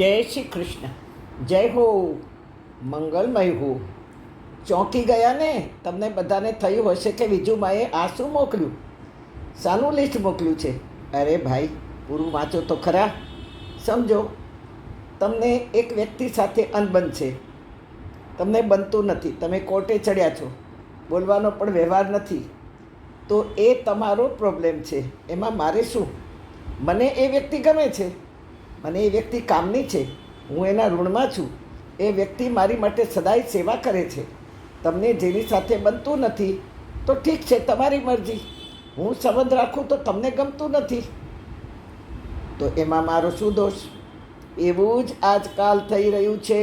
જય શ્રી કૃષ્ણ. જય હો, મંગલમય હો. ચોંકી ગયા ને? તમને બધાને થયું હશે કે વિજુમાએ આ શું મોકલ્યું, શાનું લિસ્ટ મોકલ્યું છે. અરે ભાઈ, પૂરું વાંચો તો ખરા. સમજો, તમને એક વ્યક્તિ સાથે અનબન છે, તમને બનતું નથી, તમે કોર્ટે ચડ્યા છો, બોલવાનો પણ વ્યવહાર નથી, તો એ તમારો પ્રોબ્લેમ છે. એમાં મારે શું? મને એ વ્યક્તિ ગમે છે, મને એ વ્યક્તિ કામની છે, હું એના ઋણમાં છું. એ વ્યક્તિ મારી માટે સદાય સેવા કરે છે. તમને જેની સાથે બનતું નથી તો ઠીક છે, તમારી મરજી. હું સંબંધ રાખું તો તમને ગમતું નથી, તો એમાં મારો શું દોષ? એવું જ આજકાલ થઈ રહ્યું છે.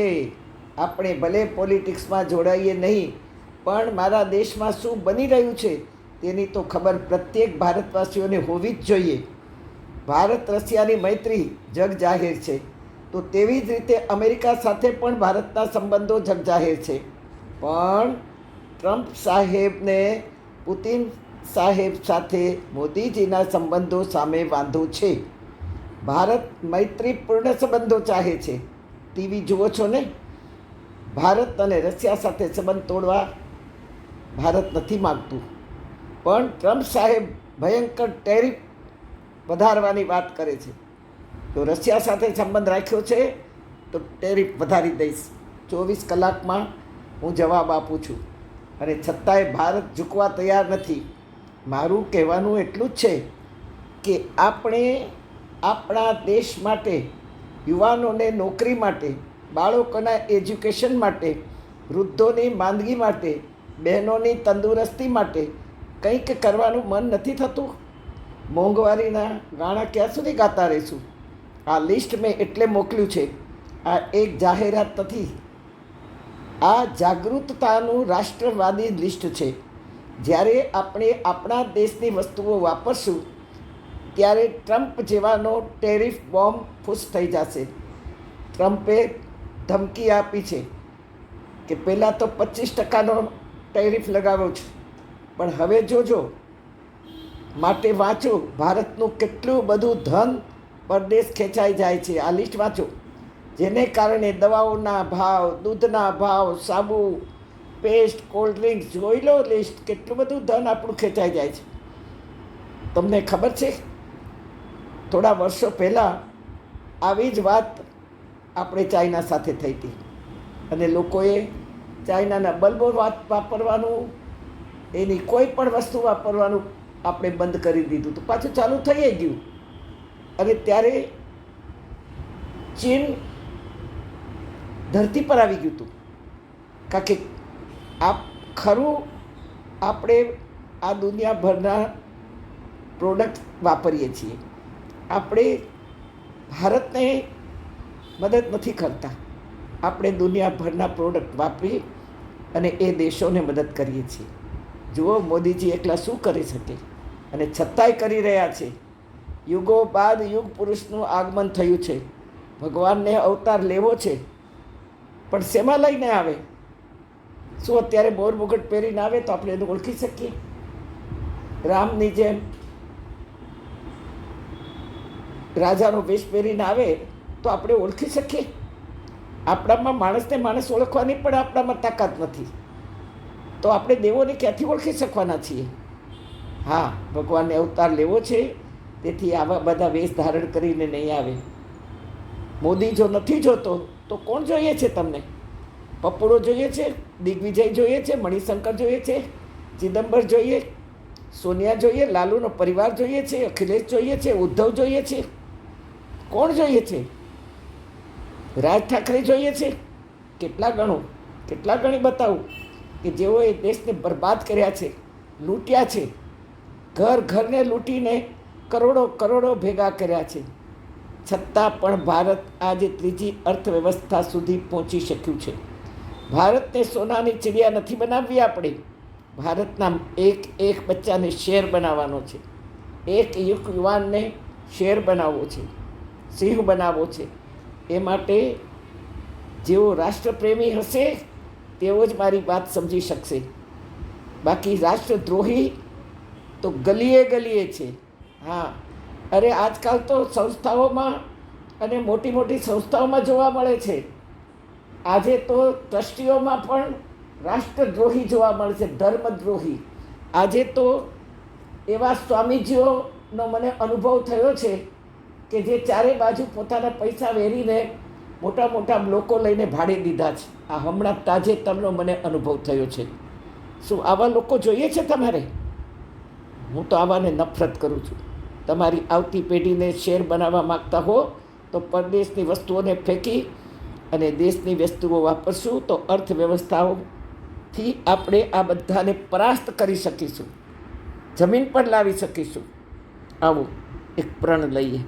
આપણે ભલે પોલિટિક્સમાં જોડાઈએ નહીં, પણ મારા દેશમાં શું બની રહ્યું છે તેની તો ખબર પ્રત્યેક ભારતવાસીઓને હોવી જ જોઈએ. ભારત રશિયાની મૈત્રી જગ જાહેર છે, તો તેવી જ રીતે અમેરિકા સાથે પણ ભારતના સંબંધો જગ જાહેર છે. પણ ટ્રમ્પ સાહેબને પુતિન સાહેબ સાથે મોદીજીના સંબંધો સામે વાંધો છે. ભારત મૈત્રીપૂર્ણ સંબંધો ચાહે છે. ટીવી જુઓ છો ને? ભારત અને રશિયા સાથે સંબંધ તોડવા ભારત નથી માગતું, પણ ટ્રમ્પ સાહેબ ભયંકર ટેરિફ વધારવાની વાત કરે છે. તો રશિયા સાથે સંબંધ રાખ્યો છે તો ટેરિફ વધારી દઈશ. 24 કલાકમાં હું જવાબ આપું છું, અને છતાંય ભારત ઝૂકવા તૈયાર નથી. મારું કહેવાનું એટલું જ છે કે આપણે આપણા દેશ માટે, યુવાનોને નોકરી માટે, બાળકોના એજ્યુકેશન માટે, વૃદ્ધોની માંદગી માટે, બહેનોની તંદુરસ્તી માટે કંઈક કરવાનું મન નથી થતું? મોંઘવારીના ગાણા ક્યાં સુધી ગાતા રહીશું? આ લિસ્ટ મેં એટલે મોકલ્યું છે. આ એક જાહેરાત નથી, આ જાગૃતતાનું રાષ્ટ્રવાદી લિસ્ટ છે. જ્યારે આપણે આપણા દેશની વસ્તુઓ વાપરશું ત્યારે ટ્રમ્પ જેવાનો ટેરિફ બોમ્બ ફૂસ થઈ જશે. ટ્રમ્પે ધમકી આપી છે કે પહેલાં તો 25% ટેરિફ લગાવ્યો છે, પણ હવે જોજો. માટે વાંચો, ભારતનું કેટલું બધું ધન પરદેશ ખેંચાઈ જાય છે. આ લિસ્ટ વાંચો, જેને કારણે દવાઓના ભાવ, દૂધના ભાવ, સાબુ, પેસ્ટ, કોલ્ડ ડ્રિંક્સ, જોઈ લો લિસ્ટ. કેટલું બધું ધન આપણું ખેંચાઈ જાય છે. તમને ખબર છે, થોડા વર્ષો પહેલાં આવી જ વાત આપણે ચાઇના સાથે થઈ હતી, અને લોકોએ ચાઇનાના બલ્બો વાપરવાનું, એની કોઈ પણ વસ્તુ વાપરવાનું આપણે બંધ કરી દીધું. તો પાછું ચાલુ થઈ ગયું. અને ત્યારે ચીન ધરતી પર આવી ગયું હતું. કારણ કે ખરું આપણે આ દુનિયાભરના પ્રોડક્ટ વાપરીએ છીએ. આપણે ભારતને મદદ નથી કરતા, આપણે દુનિયાભરના પ્રોડક્ટ વાપરી અને એ દેશોને મદદ કરીએ છીએ. જુઓ, મોદીજી એકલા શું કરી શકે, અને છતાંય કરી રહ્યા છે. યુગો બાદ યુગ પુરુષનું આગમન થયું છે. ભગવાનને અવતાર લેવો છે, પણ શેમાં લઈને આવે? શું અત્યારે મોર મુગટ પહેરીને આવે તો આપણે એને ઓળખી શકીએ? રામની જેમ રાજાનો વેશ પહેરીને આવે તો આપણે ઓળખી શકીએ? આપણામાં માણસને માણસ ઓળખવાની પણ આપણામાં તાકાત નથી, તો આપણે દેવોને ક્યાંથી ઓળખી શકવાના છીએ? હા, ભગવાનને અવતાર લેવો છે, તેથી આવા બધા વેશ ધારણ કરીને નહીં આવે. મોદી જો નથી જોતો તો કોણ જોઈએ છે તમને? પપ્પુડો જોઈએ છે, દિગ્વિજય જોઈએ છે, મણિશંકર જોઈએ છે, ચિદમ્બર જોઈએ, સોનિયા જોઈએ, લાલુનો પરિવાર જોઈએ છે, અખિલેશ જોઈએ છે, ઉદ્ધવ જોઈએ છે? કોણ જોઈએ છે? રાજ ઠાકરે જોઈએ છે? કેટલા ગણી બતાવું કે જેઓએ દેશને બરબાદ કર્યા છે, લૂંટ્યા છે, ઘરને લૂંટીને કરોડો ભેગા કર્યા છે. છતાં પણ ભારત આજે ત્રીજી અર્થવ્યવસ્થા સુધી પહોંચી શક્યું છે. ભારતને સોનાની ચિડિયા નથી બનાવવી આપણે. ભારતના એક બચ્ચાને શેર બનાવવાનો છે. એક યુવાનને શેર બનાવવો છે, સિંહ બનાવવો છે. એ માટે જેઓ રાષ્ટ્રપ્રેમી હશે તેઓ જ મારી વાત સમજી શકશે. બાકી રાષ્ટ્રદ્રોહી તો ગલીએ છે. હા, અરે આજકાલ તો સંસ્થાઓમાં અને મોટી મોટી સંસ્થાઓમાં જોવા મળે છે. આજે તો ટ્રસ્ટીઓમાં પણ રાષ્ટ્રદ્રોહી જોવા મળે છે, ધર્મદ્રોહી. આજે તો એવા સ્વામીજીઓનો મને અનુભવ થયો છે કે જે ચારે બાજુ પોતાના પૈસા વેરીને મોટા મોટા લોકો લઈને ભાડે દીધા છે. આ હમણાં તાજેતરનો મને અનુભવ થયો છે. શું આવા લોકો જોઈએ છે તમારે? હું તો આવાને નફરત કરું છું. તમારી આવતી પેઢીને શેર બનાવવા માગતા હો તો પરદેશની વસ્તુઓને ફેંકી અને દેશની વસ્તુઓ વાપરશું તો અર્થવ્યવસ્થાઓથી આપણે આ બધાને પરાસ્ત કરી શકીશું, જમીન પર લાવી શકીશું. આવો એક પ્રણ લઈએ.